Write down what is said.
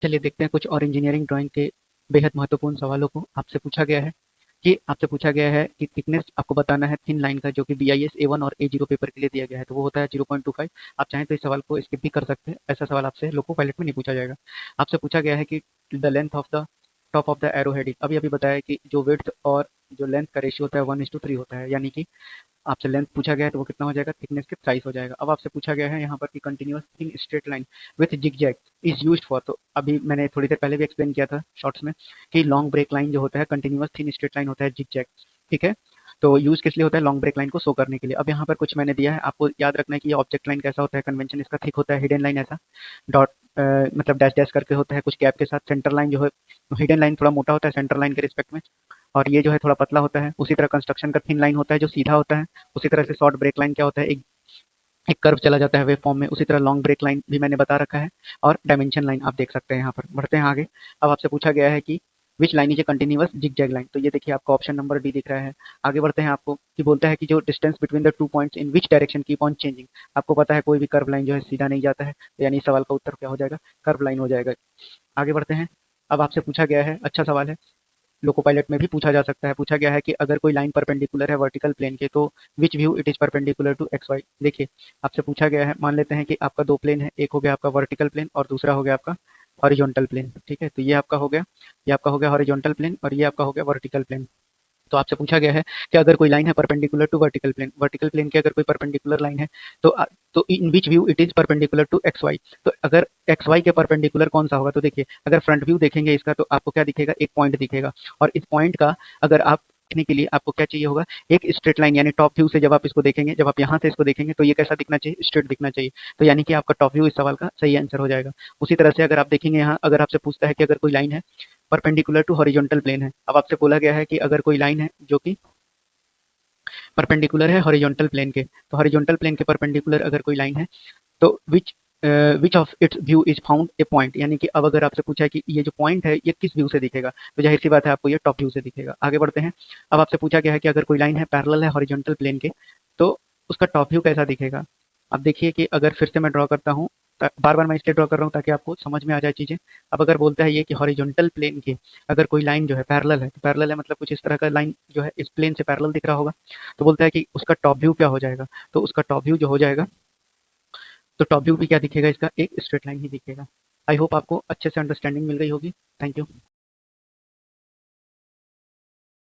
चलिए देखते हैं कुछ और इंजीनियरिंग ड्राइंग के बेहद महत्वपूर्ण सवालों को। आपसे पूछा गया है कि थिकनेस आपको बताना है थिन लाइन का, जो कि बीआईएस ए1 और ए0 पेपर के लिए दिया गया है, तो वो होता है 0.25। आप चाहें तो इस सवाल को स्किप भी कर सकते हैं, ऐसा सवाल आपसे लोको पायलट में नहीं पूछा जाएगा। आपसे पूछा गया है कि the length of the top of the arrow head, अभी अभी बताया कि जो विड्थ और जो लेंथ का रेशियो होता है 1:3 होता है, यानी कि आपसे लेंथ पूछा गया है तो वो कितना हो जाएगा, थिकनेस के प्राइस हो जाएगा। अब आपसे पूछा गया है यहाँ पर कि continuous thin straight line with zigzag is used for, तो अभी मैंने थोड़ी देर पहले भी एक्सप्लेन किया था शॉर्ट्स में कि लॉन्ग ब्रेक लाइन जो होता है कंटिन्यूअस थिन स्ट्रेट लाइन होता है जिगजैग। ठीक है, तो यूज किस लिए होता है, लॉन्ग ब्रेक लाइन को शो करने के लिए। अब यहाँ पर कुछ मैंने दिया है, आपको याद रखना है कि ये ऑब्जेक्ट लाइन कैसा होता है, कन्वेंशन इसका थिक होता है, हिडन लाइन ऐसा डॉट मतलब डैश डैश करके होता है कुछ गैप के साथ। सेंटर लाइन जो है, हिडन लाइन थोड़ा मोटा होता है सेंटर लाइन के रिस्पेक्ट में, और ये जो है थोड़ा पतला होता है। उसी तरह कंस्ट्रक्शन का थिन लाइन होता है जो सीधा होता है। उसी तरह से शॉर्ट ब्रेक लाइन क्या होता है, एक एक कर्व चला जाता है वेव फॉर्म में। उसी तरह लॉन्ग ब्रेक लाइन भी मैंने बता रखा है, और डायमेंशन लाइन आप देख सकते हैं। यहाँ पर बढ़ते हैं आगे। अब आपसे पूछा गया है कि which line is a continuous zigzag line, तो ये देखिए आपको ऑप्शन नंबर डी दिख रहा है। आगे बढ़ते हैं, आपको कि बोलता है कि जो distance between the two points in which direction keep on changing. आपको पता है कोई भी कर्व लाइन जो है सीधा नहीं जाता है, तो यानी इस सवाल का उत्तर क्या हो जाएगा, कर्व लाइन हो जाएगा। आगे बढ़ते हैं। अब आपसे पूछा गया है, अच्छा सवाल है, लोको पायलट में भी पूछा जा सकता है। पूछा गया है कि अगर कोई लाइन परपेंडिकुलर है वर्टिकल प्लेन के, तो which view it is perpendicular to X Y. देखिए आपसे पूछा गया है, मान लेते हैं कि आपका दो प्लेन है, एक हो गया आपका वर्टिकल प्लेन और दूसरा हो गया आपका हॉरिजॉन्टल प्लेन। ठीक है, तो ये आपका हो गया, ये आपका हो गया हॉरिजॉन्टल प्लेन और ये आपका हो गया वर्टिकल प्लेन। तो आपसे पूछा गया है कि अगर कोई लाइन है परपेंडिकुलर टू वर्टिकल प्लेन के अगर कोई परपेंडिकुलर लाइन है, तो तो in which view it is perpendicular to X Y. तो अगर एक्स वाई के परपेंडिकुलर कौन सा होगा, तो देखिए अगर फ्रंट व्यू देखेंगे इसका, तो आपको क्या दिखेगा, एक पॉइंट दिखेगा। और इस पॉइंट का अगर आप देखने के लिए आपको क्या चाहिए होगा, एक स्ट्रेट लाइन, यानी टॉप व्यू से जब आप इसको देखेंगे, जब आप यहाँ से इसको देखेंगे तो ये कैसा दिखना चाहिए, स्ट्रेट दिखना चाहिए। तो यानी कि आपका टॉप व्यू इस सवाल का सही आंसर हो जाएगा। उसी तरह से अगर आप देखेंगे यहाँ, अगर आपसे पूछता है कि अगर कोई लाइन है परपेंडिकुलर टू हॉरिजॉन्टल प्लेन है, अब आपसे बोला गया है कि अगर कोई लाइन है जो कि परपेंडिकुलर है हॉरिजॉन्टल प्लेन के, तो हॉरिजॉन्टल प्लेन के परपेंडिकुलर अगर कोई लाइन है, तो which of its view is found a point, यानी कि अब अगर आपसे पूछा है कि ये जो पॉइंट है ये किस व्यू से दिखेगा, तो जाहिर सी बात है आपको ये टॉप व्यू से दिखेगा। आगे बढ़ते हैं। अब आपसे पूछा गया है कि अगर कोई लाइन है पैरेलल है हॉरिजॉन्टल प्लेन के, तो उसका टॉप व्यू कैसा दिखेगा। अब देखिए कि अगर फिर से मैं ड्रॉ करता हूँ, बार बार मैं इसलिए ड्रॉ कर रहा हूँ ताकि आपको समझ में आ जाए चीजें। अब अगर बोलता है ये कि हॉरिजॉन्टल प्लेन के अगर कोई लाइन जो है पैरेलल है, तो पैरेलल है मतलब कुछ इस तरह का लाइन जो है इस प्लेन से पैरेलल दिख रहा होगा, तो बोलता है कि उसका टॉप व्यू क्या हो जाएगा। तो उसका टॉप व्यू जो हो जाएगा, तो टॉप व्यू भी क्या दिखेगा इसका, एक स्ट्रेट लाइन ही दिखेगा। आई होप आपको अच्छे से अंडरस्टैंडिंग मिल गई होगी। Thank you.